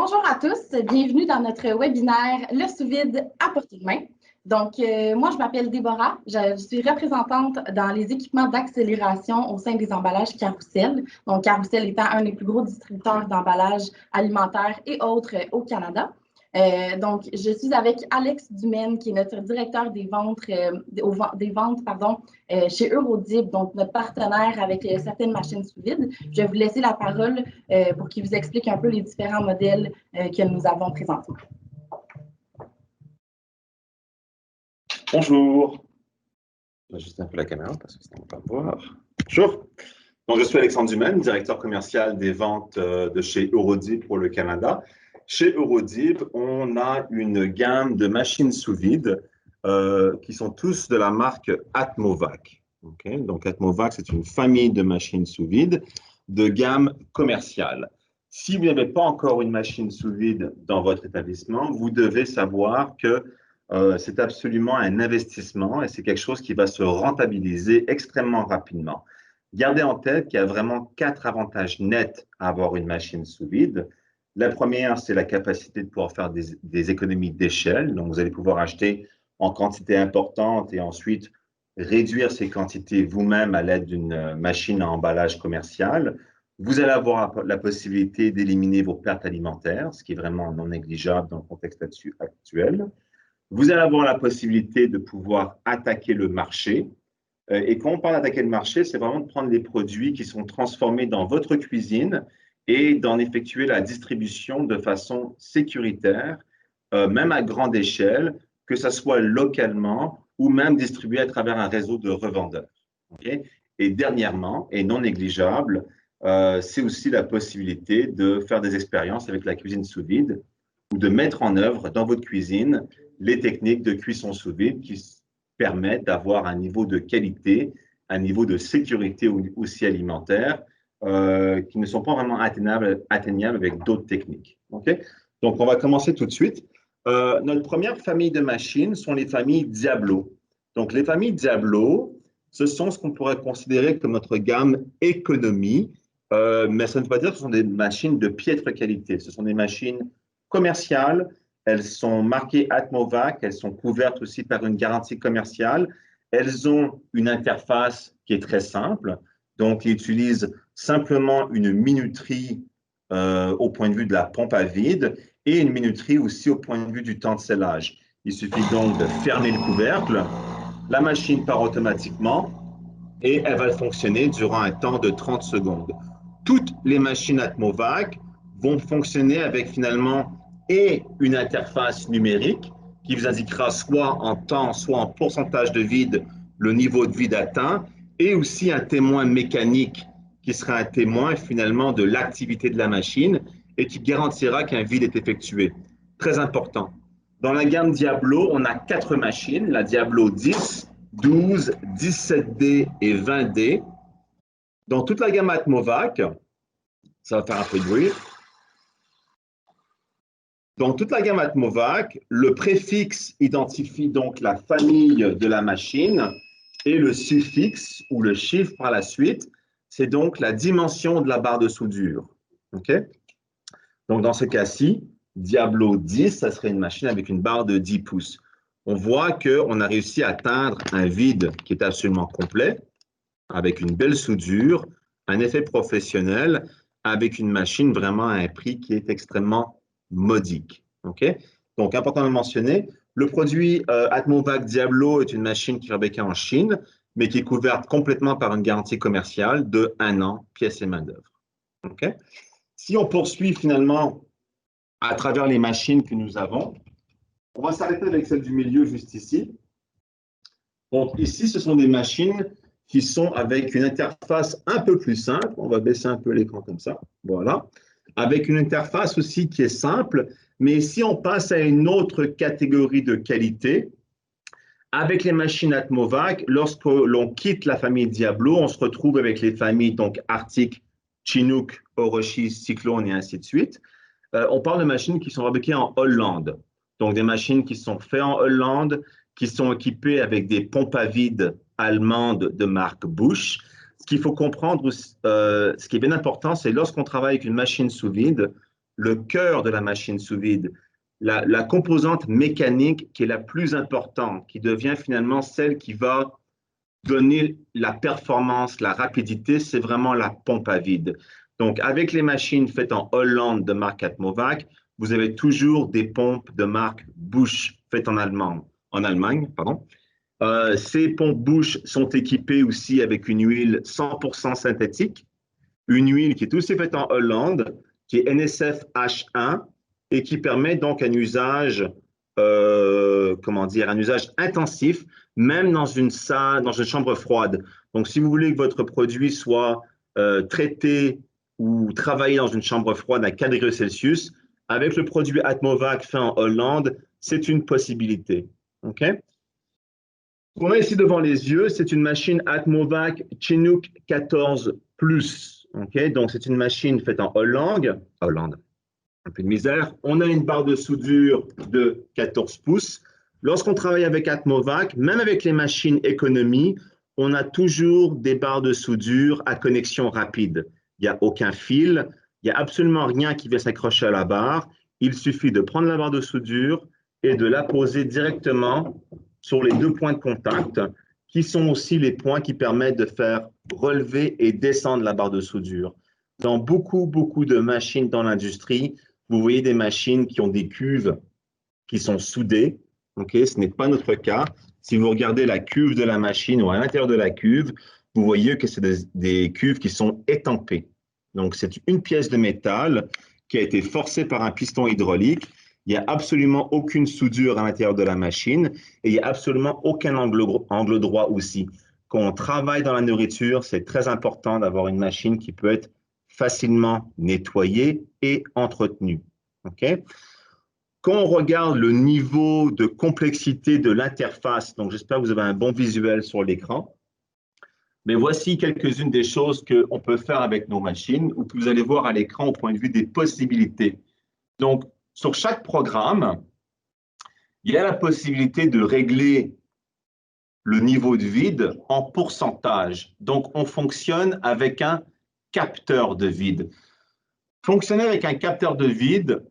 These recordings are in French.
Bonjour à tous, bienvenue dans notre webinaire Le sous-vide à portée de main. Donc, moi, je m'appelle Déborah, je suis représentante dans les équipements d'accélération au sein des emballages Carrousel. Donc, Carrousel étant un des plus gros distributeurs d'emballages alimentaires et autres au Canada. Donc, je suis avec Alex Dumaine, qui est notre directeur des ventes, chez Eurodib, donc notre partenaire avec certaines machines sous vide. Je vais vous laisser la parole pour qu'il vous explique un peu les différents modèles que nous avons présentement. Bonjour. Je vais juste un peu la caméra parce que sinon on ne va pas me voir. Bonjour. Donc, je suis Alexandre Dumaine, directeur commercial des ventes de chez Eurodib pour le Canada. Chez Eurodib, on a une gamme de machines sous vide qui sont tous de la marque Atmovac. Okay? Donc, Atmovac, c'est une famille de machines sous vide de gamme commerciale. Si vous n'avez pas encore une machine sous vide dans votre établissement, vous devez savoir que c'est absolument un investissement et c'est quelque chose qui va se rentabiliser extrêmement rapidement. Gardez en tête qu'il y a vraiment 4 avantages nets à avoir une machine sous vide. La première, c'est la capacité de pouvoir faire des économies d'échelle. Donc, vous allez pouvoir acheter en quantité importante et ensuite réduire ces quantités vous-même à l'aide d'une machine à emballage commercial. Vous allez avoir la possibilité d'éliminer vos pertes alimentaires, ce qui est vraiment non négligeable dans le contexte actuel. Vous allez avoir la possibilité de pouvoir attaquer le marché. Et quand on parle d'attaquer le marché, c'est vraiment de prendre les produits qui sont transformés dans votre cuisine et d'en effectuer la distribution de façon sécuritaire, même à grande échelle, que ce soit localement ou même distribué à travers un réseau de revendeurs. Okay? Et dernièrement, et non négligeable, c'est aussi la possibilité de faire des expériences avec la cuisine sous vide ou de mettre en œuvre dans votre cuisine les techniques de cuisson sous vide qui permettent d'avoir un niveau de qualité, un niveau de sécurité aussi alimentaire qui ne sont pas vraiment atteignables avec d'autres techniques. Okay? Donc, on va commencer tout de suite. Notre première famille de machines sont les familles Diablo. Donc, les familles Diablo, ce sont ce qu'on pourrait considérer comme notre gamme économie, mais ça ne veut pas dire que ce sont des machines de piètre qualité. Ce sont des machines commerciales. Elles sont marquées Atmovac, elles sont couvertes aussi par une garantie commerciale. Elles ont une interface qui est très simple. Donc, ils utilisent simplement une minuterie au point de vue de la pompe à vide et une minuterie aussi au point de vue du temps de scellage. Il suffit donc de fermer le couvercle. La machine part automatiquement et elle va fonctionner durant un temps de 30 secondes. Toutes les machines Atmovac vont fonctionner avec finalement et une interface numérique qui vous indiquera soit en temps, soit en pourcentage de vide le niveau de vide atteint, et aussi un témoin mécanique qui sera un témoin finalement de l'activité de la machine et qui garantira qu'un vide est effectué. Très important. Dans la gamme Diablo, on a 4 machines, la Diablo 10, 12, 17D et 20D. Dans toute la gamme Atmovac, ça va faire un peu de bruit. Dans toute la gamme Atmovac, le préfixe identifie donc la famille de la machine et le suffixe ou le chiffre par la suite, c'est donc la dimension de la barre de soudure. Okay? Donc dans ce cas-ci, Diablo 10, ça serait une machine avec une barre de 10 pouces. On voit qu'on a réussi à atteindre un vide qui est absolument complet, avec une belle soudure, un effet professionnel, avec une machine vraiment à un prix qui est extrêmement modique. Okay? Donc, important de le mentionner, le produit Atmovac Diablo est une machine qui est fabriquée en Chine, mais qui est couverte complètement par une garantie commerciale de 1 an, pièces et main-d'œuvre. Okay? Si on poursuit finalement à travers les machines que nous avons, on va s'arrêter avec celle du milieu juste ici. Donc, ici, ce sont des machines qui sont avec une interface un peu plus simple. On va baisser un peu l'écran comme ça. Voilà. Avec une interface aussi qui est simple. Mais si on passe à une autre catégorie de qualité, avec les machines Atmovac, lorsque l'on quitte la famille Diablo, on se retrouve avec les familles donc Arctic, Chinook, Orochi, Cyclone et ainsi de suite. On parle de machines qui sont fabriquées en Hollande. Donc, des machines qui sont faites en Hollande, qui sont équipées avec des pompes à vide allemandes de marque Bosch. Ce qu'il faut comprendre, ce qui est bien important, c'est lorsqu'on travaille avec une machine sous vide, le cœur de la machine sous vide, la composante mécanique qui est la plus importante, qui devient finalement celle qui va donner la performance, la rapidité, c'est vraiment la pompe à vide. Donc, avec les machines faites en Hollande de marque Atmovac, vous avez toujours des pompes de marque Bosch faites en Allemagne. Ces pompes Bosch sont équipées aussi avec une huile 100% synthétique, une huile qui est aussi faite en Hollande, qui est NSF H1 et qui permet donc un usage, un usage intensif, même dans une salle, dans une chambre froide. Donc, si vous voulez que votre produit soit traité ou travaillé dans une chambre froide à 4 degrés Celsius, avec le produit Atmovac fait en Hollande, c'est une possibilité. OK? Ce qu'on a ici devant les yeux, c'est une machine Atmovac Chinook 14 Plus. Okay? Donc, c'est une machine faite en Hollande, un peu de misère. On a une barre de soudure de 14 pouces. Lorsqu'on travaille avec Atmovac, même avec les machines économie, on a toujours des barres de soudure à connexion rapide. Il n'y a aucun fil, il n'y a absolument rien qui va s'accrocher à la barre. Il suffit de prendre la barre de soudure et de la poser directement sur les 2 points de contact, qui sont aussi les points qui permettent de faire relever et descendre la barre de soudure. Dans beaucoup de machines dans l'industrie, vous voyez des machines qui ont des cuves qui sont soudées. Okay? Ce n'est pas notre cas. Si vous regardez la cuve de la machine ou à l'intérieur de la cuve, vous voyez que c'est des cuves qui sont étampées. Donc, c'est une pièce de métal qui a été forcée par un piston hydraulique. Il n'y a absolument aucune soudure à l'intérieur de la machine et il n'y a absolument aucun angle droit aussi. Quand on travaille dans la nourriture, c'est très important d'avoir une machine qui peut être facilement nettoyée et entretenue. Okay? Quand on regarde le niveau de complexité de l'interface, donc j'espère que vous avez un bon visuel sur l'écran, mais voici quelques-unes des choses qu'on peut faire avec nos machines ou que vous allez voir à l'écran au point de vue des possibilités. Donc, sur chaque programme, il y a la possibilité de régler le niveau de vide en pourcentage. Donc, on fonctionne avec un capteur de vide. Fonctionner avec un capteur de vide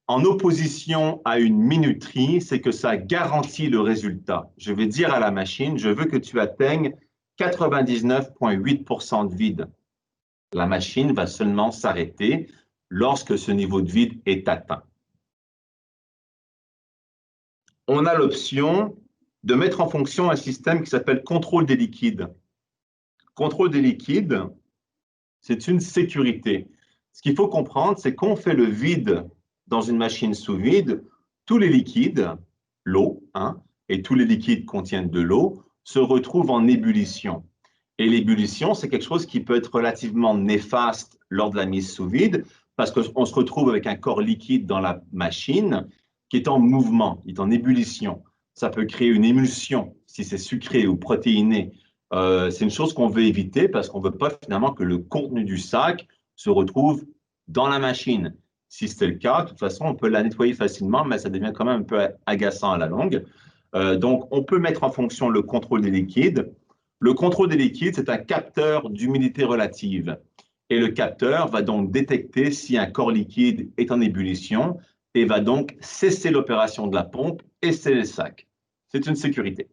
en opposition à une minuterie, c'est que ça garantit le résultat. Je vais dire à la machine, je veux que tu atteignes 99,8% de vide. La machine va seulement s'arrêter lorsque ce niveau de vide est atteint. On a l'option de mettre en fonction un système qui s'appelle contrôle des liquides. Contrôle des liquides, c'est une sécurité. Ce qu'il faut comprendre, c'est qu'on fait le vide dans une machine sous vide, tous les liquides, l'eau, et tous les liquides contiennent de l'eau, se retrouvent en ébullition. Et l'ébullition, c'est quelque chose qui peut être relativement néfaste lors de la mise sous vide, parce qu'on se retrouve avec un corps liquide dans la machine qui est en mouvement, qui est en ébullition. Ça peut créer une émulsion, si c'est sucré ou protéiné. C'est une chose qu'on veut éviter parce qu'on ne veut pas finalement que le contenu du sac se retrouve dans la machine. Si c'est le cas, de toute façon, on peut la nettoyer facilement, mais ça devient quand même un peu agaçant à la longue. Donc, on peut mettre en fonction le contrôle des liquides. Le contrôle des liquides, c'est un capteur d'humidité relative. Et le capteur va donc détecter si un corps liquide est en ébullition et va donc cesser l'opération de la pompe et sceller le sac. C'est une sécurité.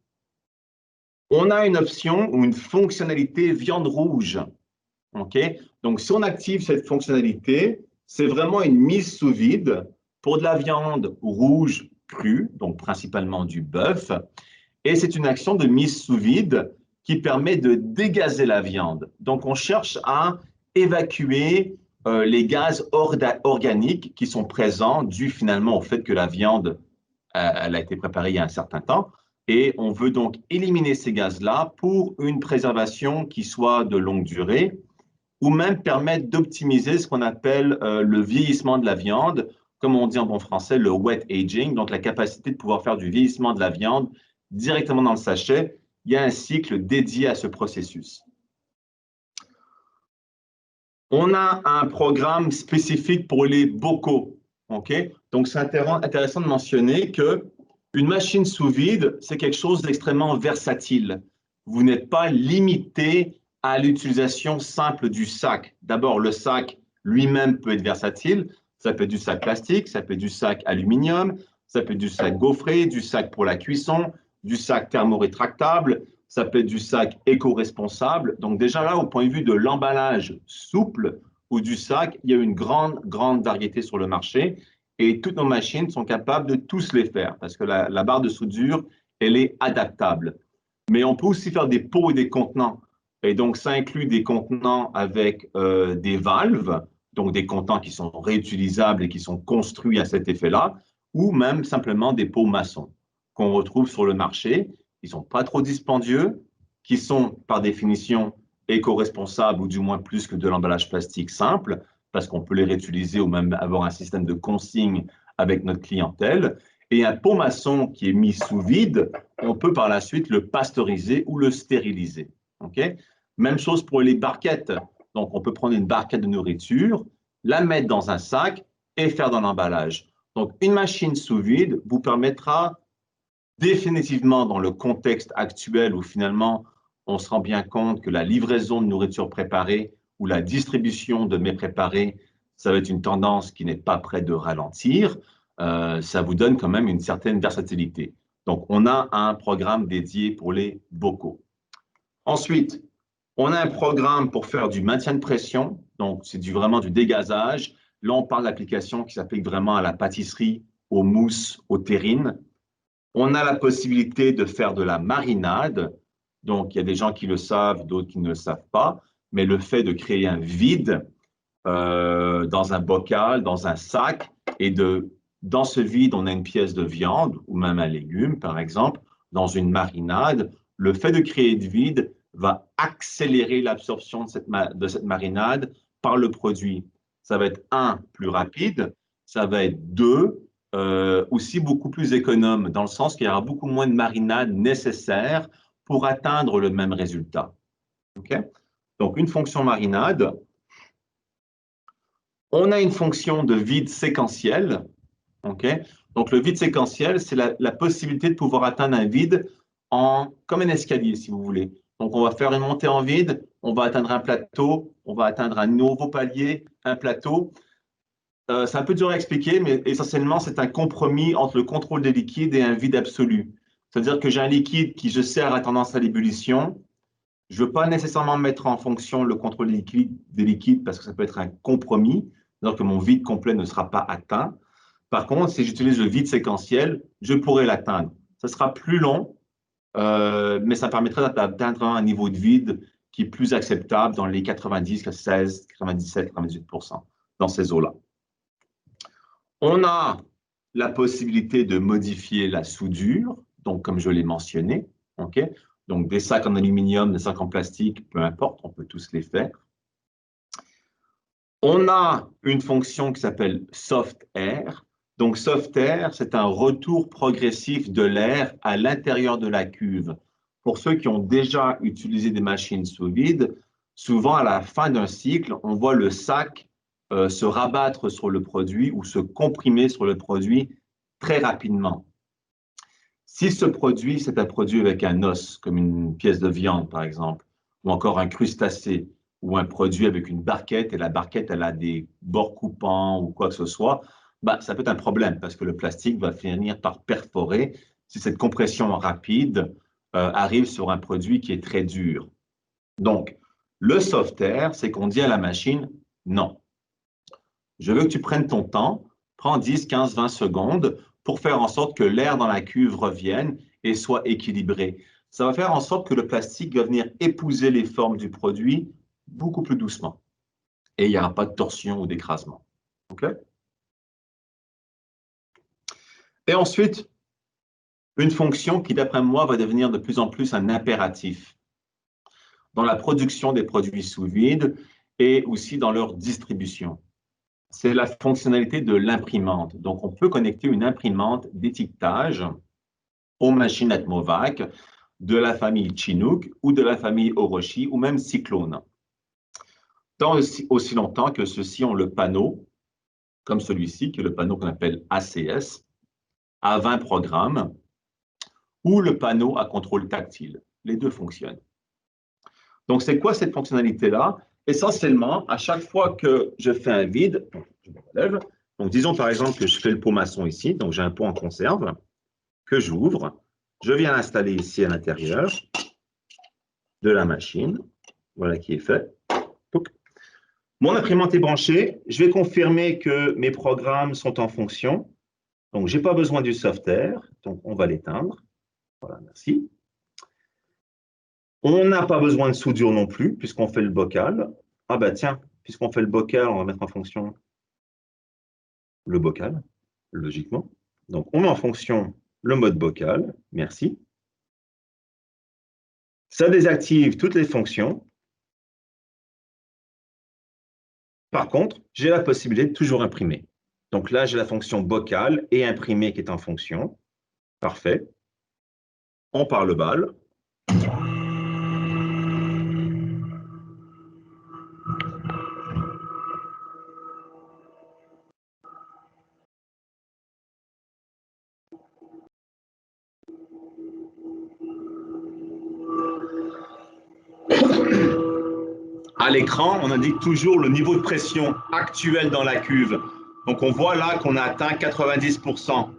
On a une option ou une fonctionnalité viande rouge. Okay? Donc, si on active cette fonctionnalité, c'est vraiment une mise sous vide pour de la viande rouge crue, donc principalement du bœuf. Et c'est une action de mise sous vide qui permet de dégazer la viande. Donc, on cherche à évacuer les gaz organiques qui sont présents dû finalement au fait que la viande elle a été préparée il y a un certain temps. Et on veut donc éliminer ces gaz-là pour une préservation qui soit de longue durée ou même permettre d'optimiser ce qu'on appelle le vieillissement de la viande, comme on dit en bon français, le wet aging, donc la capacité de pouvoir faire du vieillissement de la viande directement dans le sachet. Il y a un cycle dédié à ce processus. On a un programme spécifique pour les bocaux. Okay? Donc, c'est intéressant de mentionner qu'une machine sous vide, c'est quelque chose d'extrêmement versatile. Vous n'êtes pas limité à l'utilisation simple du sac. D'abord, le sac lui-même peut être versatile. Ça peut être du sac plastique, ça peut être du sac aluminium, ça peut être du sac gaufré, du sac pour la cuisson, du sac thermorétractable, ça peut être du sac éco-responsable. Donc déjà là, au point de vue de l'emballage souple ou du sac, il y a une grande variété sur le marché et toutes nos machines sont capables de tous les faire parce que la barre de soudure, elle est adaptable. Mais on peut aussi faire des pots et des contenants. Et donc, ça inclut des contenants avec des valves, donc des contenants qui sont réutilisables et qui sont construits à cet effet-là, ou même simplement des pots maçons qu'on retrouve sur le marché, qui ne sont pas trop dispendieux, qui sont par définition éco-responsables ou du moins plus que de l'emballage plastique simple, parce qu'on peut les réutiliser ou même avoir un système de consigne avec notre clientèle. Et un pot maçon qui est mis sous vide, on peut par la suite le pasteuriser ou le stériliser. Okay? Même chose pour les barquettes. Donc, on peut prendre une barquette de nourriture, la mettre dans un sac et faire dans l'emballage. Donc, une machine sous vide vous permettra définitivement dans le contexte actuel où finalement on se rend bien compte que la livraison de nourriture préparée ou la distribution de mets préparés, ça va être une tendance qui n'est pas près de ralentir, ça vous donne quand même une certaine versatilité. Donc, on a un programme dédié pour les bocaux. Ensuite, on a un programme pour faire du maintien de pression, donc c'est vraiment du dégazage. Là, on parle d'applications qui s'appliquent vraiment à la pâtisserie, aux mousses, aux terrines. On a la possibilité de faire de la marinade. Donc, il y a des gens qui le savent, d'autres qui ne le savent pas. Mais le fait de créer un vide dans un bocal, dans un sac, et dans ce vide, on a une pièce de viande ou même un légume, par exemple, dans une marinade. Le fait de créer du vide va accélérer l'absorption de cette marinade par le produit. Ça va être plus rapide. Ça va être aussi beaucoup plus économe, dans le sens qu'il y aura beaucoup moins de marinade nécessaire pour atteindre le même résultat. Okay? Donc, une fonction marinade. On a une fonction de vide séquentiel. Okay? Donc, le vide séquentiel, c'est la possibilité de pouvoir atteindre un vide comme un escalier, si vous voulez. Donc, on va faire une montée en vide, on va atteindre un plateau, on va atteindre un nouveau palier, un plateau. C'est un peu dur à expliquer, mais essentiellement, c'est un compromis entre le contrôle des liquides et un vide absolu. C'est-à-dire que j'ai un liquide qui, je sais, a tendance à l'ébullition. Je ne veux pas nécessairement mettre en fonction le contrôle des liquides parce que ça peut être un compromis, c'est-à-dire que mon vide complet ne sera pas atteint. Par contre, si j'utilise le vide séquentiel, je pourrais l'atteindre. Ce sera plus long, mais ça permettrait d'atteindre un niveau de vide qui est plus acceptable dans les 90, 16, 97, 98% dans ces eaux-là. On a la possibilité de modifier la soudure, donc comme je l'ai mentionné, okay? Donc des sacs en aluminium, des sacs en plastique, peu importe, on peut tous les faire. On a une fonction qui s'appelle soft air. Donc soft air, c'est un retour progressif de l'air à l'intérieur de la cuve. Pour ceux qui ont déjà utilisé des machines sous vide, souvent à la fin d'un cycle, on voit le sac se rabattre sur le produit ou se comprimer sur le produit très rapidement. Si ce produit, c'est un produit avec un os, comme une pièce de viande par exemple, ou encore un crustacé, ou un produit avec une barquette, et la barquette, elle a des bords coupants ou quoi que ce soit, bah, ça peut être un problème parce que le plastique va finir par perforer si cette compression rapide arrive sur un produit qui est très dur. Donc, le soft air, c'est qu'on dit à la machine, non. Je veux que tu prennes ton temps, prends 10, 15, 20 secondes pour faire en sorte que l'air dans la cuve revienne et soit équilibré. Ça va faire en sorte que le plastique va venir épouser les formes du produit beaucoup plus doucement. Et il n'y aura pas de torsion ou d'écrasement. Okay? Et ensuite, une fonction qui, d'après moi, va devenir de plus en plus un impératif dans la production des produits sous vide et aussi dans leur distribution. C'est la fonctionnalité de l'imprimante. Donc, on peut connecter une imprimante d'étiquetage aux machines Atmovac de la famille Chinook ou de la famille Orochi ou même Cyclone. Tant aussi longtemps que ceux-ci ont le panneau, comme celui-ci, qui est le panneau qu'on appelle ACS, à 20 programmes, ou le panneau à contrôle tactile. Les deux fonctionnent. Donc, c'est quoi cette fonctionnalité-là? Essentiellement, à chaque fois que je fais un vide, je me relève, Donc, disons par exemple que je fais le pot maçon ici, donc j'ai un pot en conserve que j'ouvre. Je viens l'installer ici à l'intérieur de la machine. Voilà qui est fait. Mon imprimante est branchée. Je vais confirmer que mes programmes sont en fonction. Donc, je n'ai pas besoin du software. Donc, on va l'éteindre. Voilà, merci. On n'a pas besoin de soudure non plus, puisqu'on fait le bocal. Ah bah tiens, puisqu'on fait le bocal, on va mettre en fonction le bocal, logiquement. Donc, on met en fonction le mode bocal. Merci. Ça désactive toutes les fonctions. Par contre, j'ai la possibilité de toujours imprimer. Donc là, j'ai la fonction bocal et imprimer qui est en fonction. Parfait. On part le bal. À l'écran, on indique toujours le niveau de pression actuel dans la cuve. Donc on voit là qu'on a atteint 90%.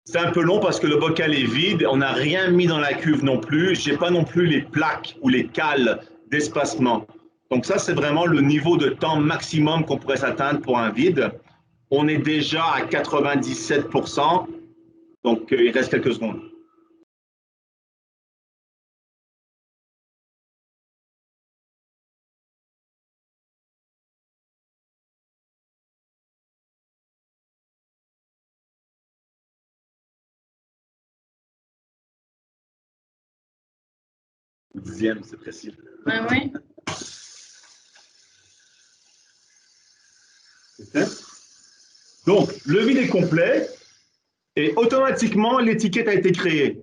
C'est un peu long parce que le bocal est vide, on n'a rien mis dans la cuve non plus. Je n'ai pas non plus les plaques ou les cales d'espacement. Donc ça, c'est vraiment le niveau de temps maximum qu'on pourrait s'atteindre pour un vide. On est déjà à 97%, donc il reste quelques secondes. Dixième, c'est précis. Oui. Donc, le vide est complet et automatiquement, l'étiquette a été créée.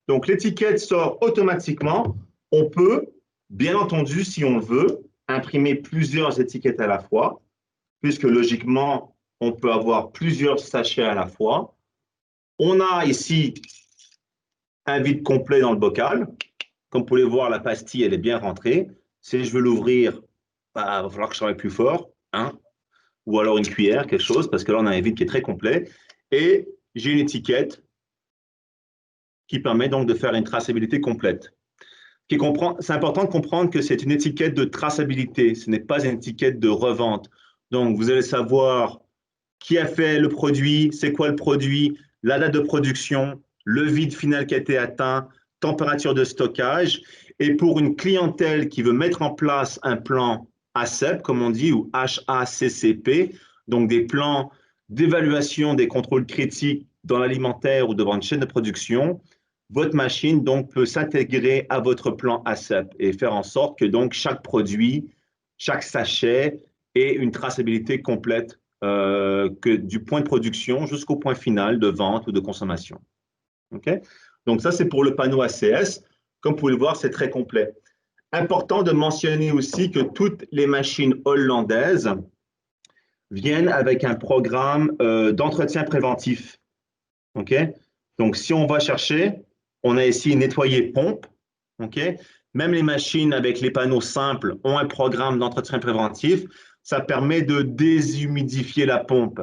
Donc, l'étiquette sort automatiquement. On peut, bien entendu, si on veut, imprimer plusieurs étiquettes à la fois, puisque logiquement, on peut avoir plusieurs sachets à la fois. On a ici un vide complet dans le bocal. Comme vous pouvez voir, la pastille, elle est bien rentrée. Si je veux l'ouvrir, bah, il va falloir que je travaille plus fort, hein, ou alors une cuillère, quelque chose, parce que là, on a un vide qui est très complet. Et j'ai une étiquette qui permet donc de faire une traçabilité complète. C'est important de comprendre que c'est une étiquette de traçabilité, ce n'est pas une étiquette de revente. Donc, vous allez savoir qui a fait le produit, c'est quoi le produit, la date de production, le vide final qui a été atteint, température de stockage. Et pour une clientèle qui veut mettre en place un plan HACCP, comme on dit, ou HACCP, donc des plans d'évaluation des contrôles critiques dans l'alimentaire ou devant une chaîne de production, votre machine donc peut s'intégrer à votre plan HACCP et faire en sorte que donc chaque produit, chaque sachet ait une traçabilité complète que du point de production jusqu'au point final de vente ou de consommation. Okay? Donc ça, c'est pour le panneau ACS. Comme vous pouvez le voir, c'est très complet. Important de mentionner aussi que toutes les machines hollandaises viennent avec un programme d'entretien préventif. Okay? Donc, si on va chercher, on a ici nettoyer pompe. Okay? Même les machines avec les panneaux simples ont un programme d'entretien préventif. Ça permet de déshumidifier la pompe.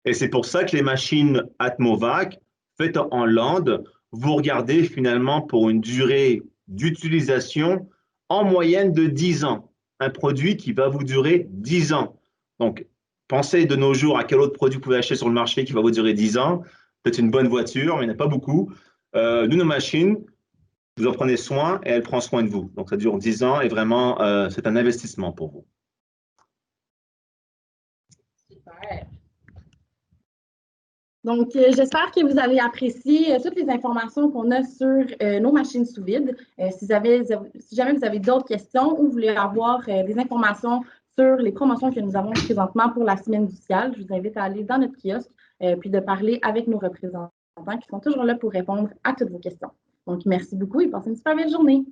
Et c'est pour ça que les machines Atmovac faites en Hollande, vous regardez finalement pour une durée d'utilisation en moyenne de 10 ans. Un produit qui va vous durer 10 ans. Donc, pensez de nos jours à quel autre produit vous pouvez acheter sur le marché qui va vous durer 10 ans. Peut-être une bonne voiture, mais il n'y en a pas beaucoup. Nos machines, vous en prenez soin et elle prend soin de vous. Donc, ça dure 10 ans et vraiment, c'est un investissement pour vous. Super. Donc, j'espère que vous avez apprécié toutes les informations qu'on a sur nos machines sous vide. Si jamais vous avez d'autres questions ou vous voulez avoir des informations sur les promotions que nous avons présentement pour la semaine du Ciel, je vous invite à aller dans notre kiosque puis de parler avec nos représentants qui sont toujours là pour répondre à toutes vos questions. Donc, merci beaucoup et passez une super belle journée.